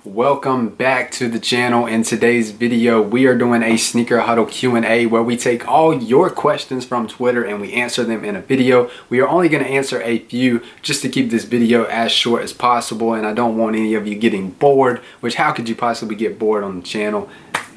welcome back to the channel. In today's video we are doing a Sneaker Huddle Q&A where we take all your questions from Twitter and we answer them in a video. We are only going to answer a few just to keep this video as short as possible, and I don't want any of you getting bored, which how could you possibly get bored on the channel?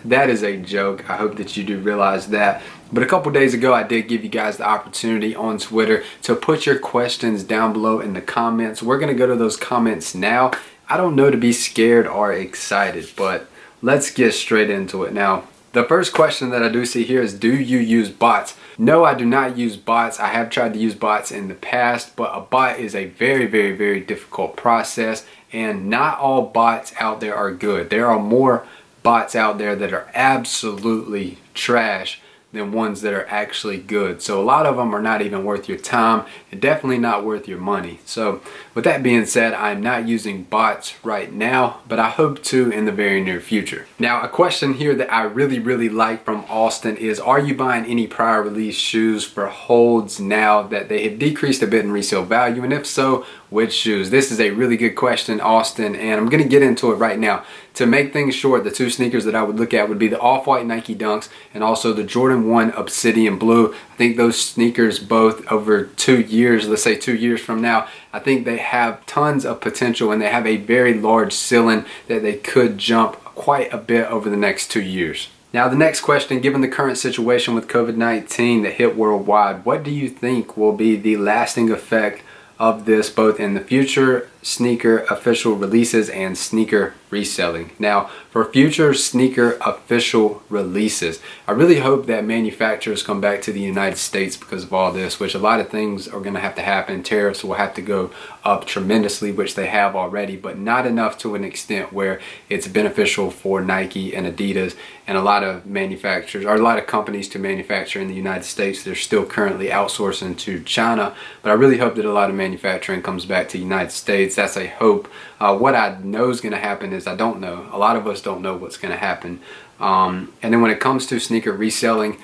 That is a joke. I hope that you do realize that. But a couple days ago, I did give you guys the opportunity on Twitter to put your questions down below in the comments. We're going to go to those comments now. I don't know to be scared or excited, but let's get straight into it. Now, the first question that I do see here is, do you use bots? No, I do not use bots. I have tried to use bots in the past, but a bot is a very difficult process, and not all bots out there are good. There are more bots out there that are absolutely trash than ones that are actually good. So a lot of them are not even worth your time and definitely not worth your money. So with that being said, I'm not using bots right now, but I hope to in the very near future. Now, a question here that I really like from Austin is, are you buying any prior release shoes for holds now that they have decreased a bit in resale value? And if so, which shoes? This is a really good question, Austin, and I'm gonna get into it right now. To make things short, the two sneakers that I would look at would be the off-white Nike Dunks and also the Jordan 1 Obsidian Blue. I think those sneakers both over 2 years, let's say 2 years from now, I think they have tons of potential and they have a very large ceiling that they could jump quite a bit over the next 2 years. Now, the next question, given the current situation with COVID-19 that hit worldwide, what do you think will be the lasting effect of this both in the future sneaker official releases and sneaker reselling? Now, for future sneaker official releases, I really hope that manufacturers come back to the United States because of all this, which a lot of things are going to have to happen. Tariffs will have to go up tremendously, which they have already, but not enough to an extent where it's beneficial for Nike and Adidas and a lot of manufacturers, or a lot of companies to manufacture in the United States. They're still currently outsourcing to China, but I really hope that a lot of manufacturing comes back to the United States. That's a hope. What I know is going to happen is I don't know. A lot of us don't know what's going to happen. And then when it comes to sneaker reselling,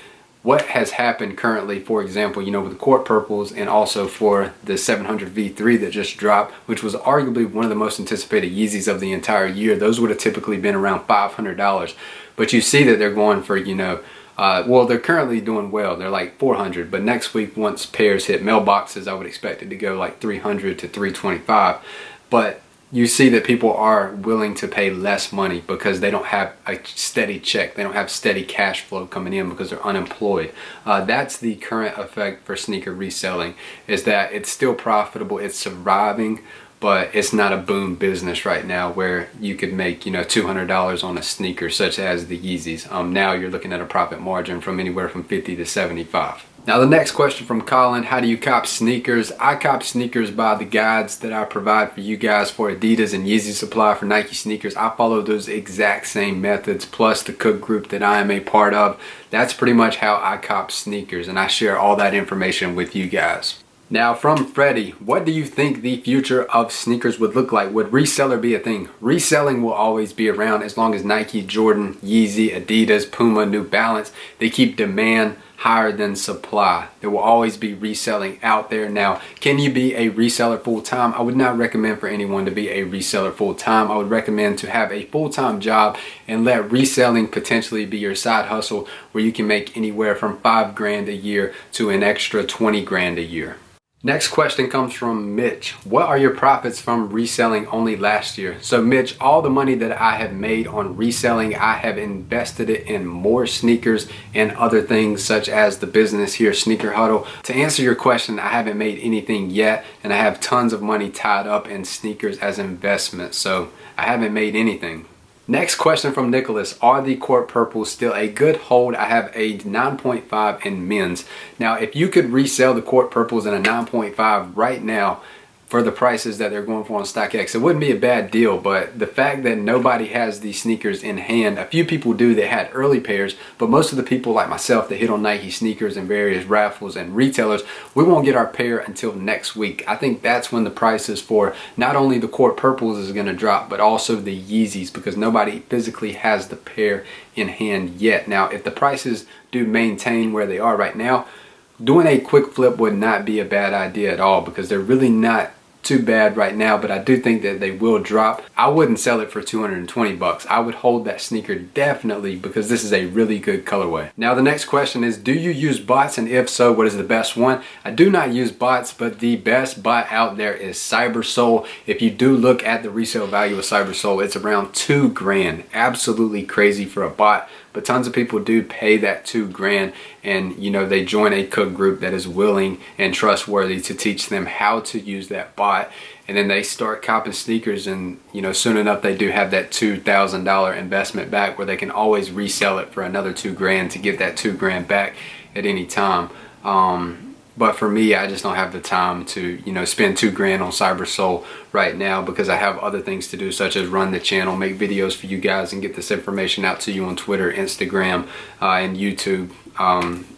what has happened currently, for example, you know, with the Court Purples and also for the 700 V3 that just dropped, which was arguably one of the most anticipated Yeezys of the entire year. Those would have typically been around $500. But you see that they're going for, you know, well, they're currently doing well. They're like 400, but next week, once pairs hit mailboxes, I would expect it to go like 300 to 325. But you see that people are willing to pay less money because they don't have a steady check. They don't have steady cash flow coming in because they're unemployed. That's the current effect for sneaker reselling, is that it's still profitable, it's surviving, but it's not a boom business right now where you could make, you know, $200 on a sneaker such as the Yeezys. Now you're looking at a profit margin from anywhere from 50 to 75. Now, the next question from Colin, how do you cop sneakers? I cop sneakers by the guides that I provide for you guys for Adidas and Yeezy Supply for Nike sneakers. I follow those exact same methods, plus the cook group that I am a part of. That's pretty much how I cop sneakers, and I share all that information with you guys. Now, from Freddie, what do you think the future of sneakers would look like? Would reseller be a thing? Reselling will always be around as long as Nike, Jordan, Yeezy, Adidas, Puma, New Balance, they keep demand higher than supply. There will always be reselling out there. Now, can you be a reseller full-time? I would not recommend for anyone to be a reseller full-time. I would recommend to have a full-time job and let reselling potentially be your side hustle, where you can make anywhere from $5 grand a year to an extra 20 grand a year. Next question comes from Mitch. What are your profits from reselling only last year? So Mitch, all the money that I have made on reselling, I have invested it in more sneakers and other things such as the business here, Sneaker Huddle. To answer your question, I haven't made anything yet, and I have tons of money tied up in sneakers as investment. So I haven't made anything. Next question from Nicholas. Are the Court Purples still a good hold? I have a 9.5 in men's. Now, if you could resell the Court Purples in a 9.5 right now for the prices that they're going for on StockX, it wouldn't be a bad deal. But the fact that nobody has these sneakers in hand, a few people do that had early pairs, but most of the people like myself that hit on Nike sneakers and various raffles and retailers, we won't get our pair until next week. I think that's when the prices for not only the Court Purples is going to drop, but also the Yeezys, because nobody physically has the pair in hand yet. Now, if the prices do maintain where they are right now, doing a quick flip would not be a bad idea at all, because they're really not too bad right now, but I do think that they will drop. I wouldn't sell it for 220 bucks. I would hold that sneaker definitely because this is a really good colorway. Now the next question is, do you use bots, and if so, what is the best one? I do not use bots, but the best bot out there is CyberSoul. If you do look at the resale value of CyberSoul, it's around 2 grand. Absolutely crazy for a bot, but tons of people do pay that 2 grand, and you know, they join a cook group that is willing and trustworthy to teach them how to use that bot, and then they start copping sneakers, and you know, soon enough they do have that $2,000 investment back where they can always resell it for another 2 grand to get that 2 grand back at any time. But for me, I just don't have the time to, you know, spend 2 grand on CyberSoul right now because I have other things to do, such as run the channel, make videos for you guys, and get this information out to you on Twitter, Instagram, and YouTube.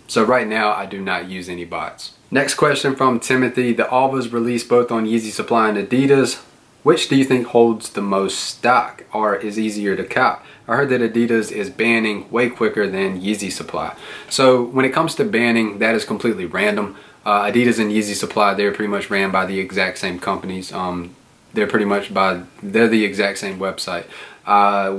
So right now, I do not use any bots. Next question from Timothy. The Alvas released both on Yeezy Supply and Adidas. Which do you think holds the most stock or is easier to cop? I heard that Adidas is banning way quicker than Yeezy Supply. So when it comes to banning, that is completely random. Adidas and Yeezy Supply, they're pretty much ran by the exact same companies. They're the exact same website.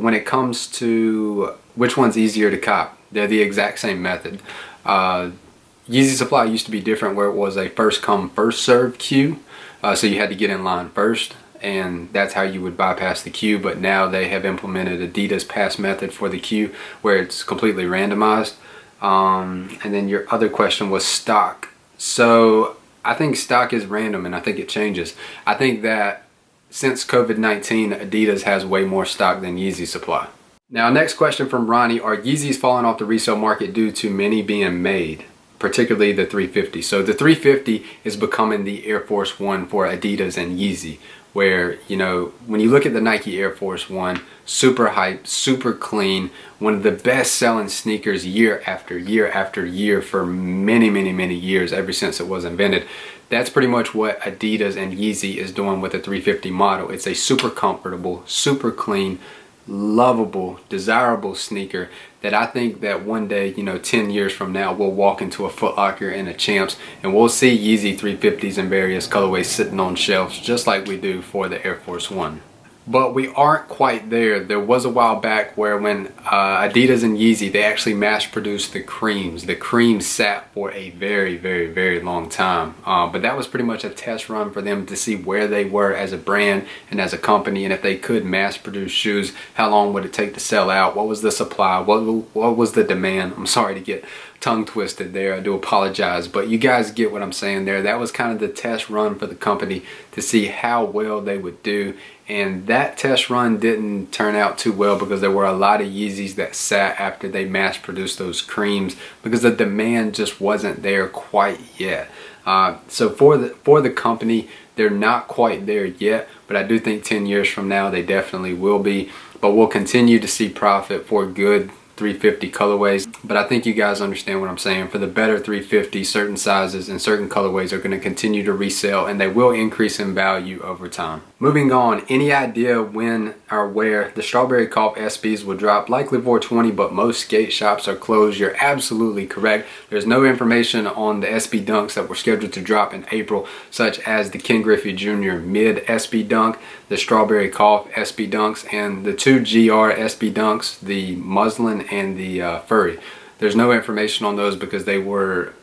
When it comes to which one's easier to cop, they're the exact same method. Yeezy Supply used to be different, where it was a first come first served queue. So you had to get in line first, and that's how you would bypass the queue. But now they have implemented Adidas pass method for the queue, where it's completely randomized. And then your other question was stock. So I think stock is random, and I think it changes. I think that since COVID-19, Adidas has way more stock than Yeezy Supply. Now, next question from Ronnie. Are Yeezys falling off the resale market due to many being made, particularly the 350? So the 350 is becoming the Air Force One for Adidas and Yeezy, where, you know, when you look at the Nike Air Force One, super hype, super clean, one of the best selling sneakers year after year after year for many years, ever since it was invented. That's pretty much what Adidas and Yeezy is doing with the 350 model. It's a super comfortable, super clean, lovable, desirable sneaker that I think that one day, you know, 10 years from now, we'll walk into a Foot Locker and a Champs and we'll see Yeezy 350s in various colorways sitting on shelves just like we do for the Air Force One. But we aren't quite there. There was a while back where when Adidas and Yeezy, they actually mass produced the creams. The creams sat for a very long time. But that was pretty much a test run for them to see where they were as a brand and as a company, and if they could mass produce shoes, how long would it take to sell out? What was the supply? What was the demand? I'm sorry to get tongue twisted there. I do apologize, but you guys get what I'm saying there. That was kind of the test run for the company to see how well they would do. And that test run didn't turn out too well because there were a lot of Yeezys that sat after they mass produced those creams because the demand just wasn't there quite yet. So for the company, they're not quite there yet, but I do think 10 years from now they definitely will be. But we'll continue to see profit for good 350 colorways, but I think you guys understand what I'm saying. For the better 350, certain sizes and certain colorways are going to continue to resell, and they will increase in value over time. Moving on, any idea when or where the Strawberry Cough SBs will drop? Likely 420, but most skate shops are closed. You're absolutely correct. There's no information on the SB Dunks that were scheduled to drop in April, such as the Ken Griffey Jr. Mid SB Dunk, the Strawberry Cough SB Dunks, and the 2 GR SB Dunks, the Muslin and the Furry. There's no information on those because they were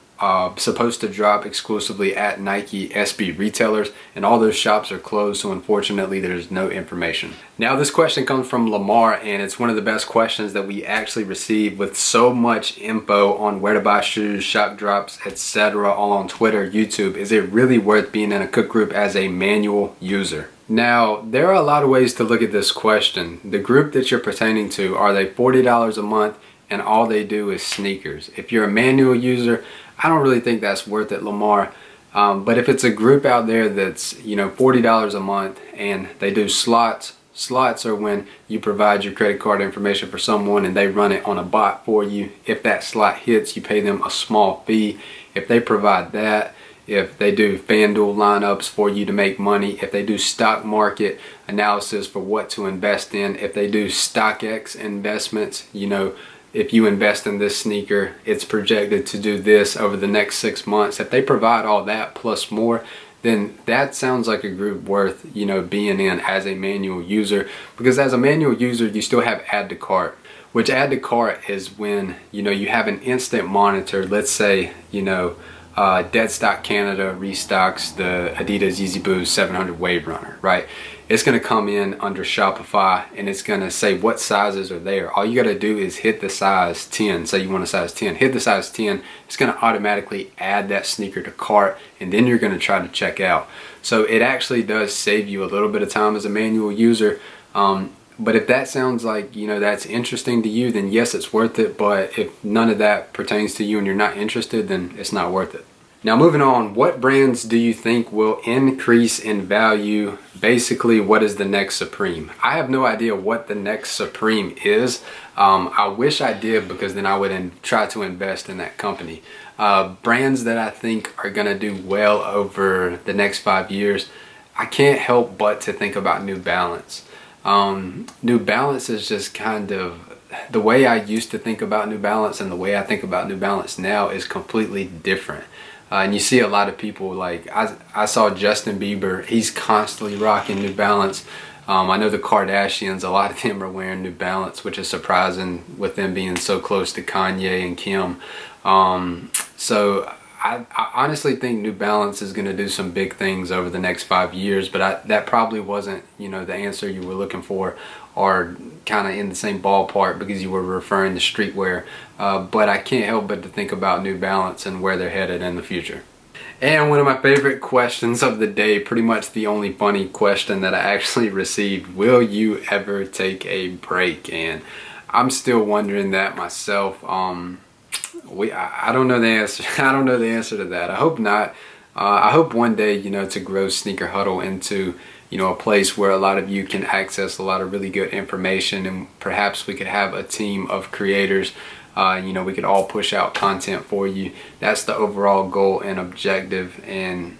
supposed to drop exclusively at Nike SB retailers, and all those shops are closed, so unfortunately there's no information. Now this question comes from Lamar, and it's one of the best questions that we actually receive, with so much info on where to buy shoes, shop drops, etc. all on Twitter, YouTube. Is it really worth being in a cook group as a manual user? Now, there are a lot of ways to look at this question. The group that you're pertaining to, are they $40 a month and all they do is sneakers? If you're a manual user, I don't really think that's worth it, Lamar. But if it's a group out there that's, you know, $40 a month and they do slots. Slots are when you provide your credit card information for someone and they run it on a bot for you. If that slot hits, you pay them a small fee. If they provide that, if they do FanDuel lineups for you to make money, if they do stock market analysis for what to invest in, if they do StockX investments, you know, if you invest in this sneaker, it's projected to do this over the next 6 months. If they provide all that plus more, then that sounds like a group worth, you know, being in as a manual user. Because as a manual user, you still have add to cart, which add to cart is when, you know, you have an instant monitor. Let's say, you know, Dead Stock Canada restocks the Adidas Yeezy Boost 700 Wave Runner, right? It's going to come in under Shopify and it's going to say what sizes are there. All you got to do is hit the size 10. Say you want a size 10, hit the size 10. It's going to automatically add that sneaker to cart, and then you're going to try to check out. So it actually does save you a little bit of time as a manual user. But if that sounds like, you know, that's interesting to you, then yes, it's worth it. But if none of that pertains to you and you're not interested, then it's not worth it. Now moving on, what brands do you think will increase in value? Basically, what is the next Supreme? I have no idea what the next Supreme is. I wish I did, because then I would try to invest in that company. Brands that I think are gonna do well over the next 5 years, I can't help but to think about New Balance. New Balance is just kind of, the way I used to think about New Balance and the way I think about New Balance now is completely different. And you see a lot of people, like I saw Justin Bieber, he's constantly rocking New Balance. I know the Kardashians, a lot of them are wearing New Balance, which is surprising with them being so close to Kanye and Kim. So I honestly think New Balance is going to do some big things over the next 5 years, but that probably wasn't, you know, the answer you were looking for, or kind of in the same ballpark, because you were referring to streetwear. But I can't help but to think about New Balance and where they're headed in the future. And one of my favorite questions of the day, pretty much the only funny question that I actually received: will you ever take a break? And I'm still wondering that myself. I don't know the answer. I don't know the answer to that. I hope not. I hope one day, you know, to grow Sneaker Huddle into, you know, a place where a lot of you can access a lot of really good information, and perhaps we could have a team of creators. You know, we could all push out content for you. That's the overall goal and objective. And,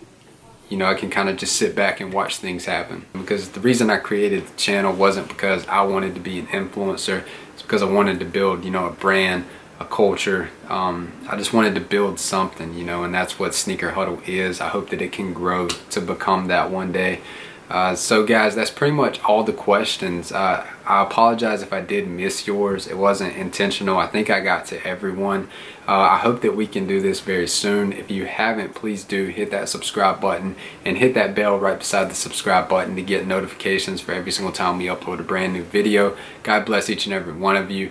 you know, I can kind of just sit back and watch things happen. Because the reason I created the channel wasn't because I wanted to be an influencer. It's because I wanted to build, you know, a brand, a culture. I just wanted to build something, you know, and that's what Sneaker Huddle is. I hope that it can grow to become that one day. So guys, that's pretty much all the questions. I apologize if I did miss yours. It wasn't intentional. I think I got to everyone. I hope that we can do this very soon. If you haven't, please do hit that subscribe button and hit that bell right beside the subscribe button to get notifications for every single time we upload a brand new video. God bless each and every one of you.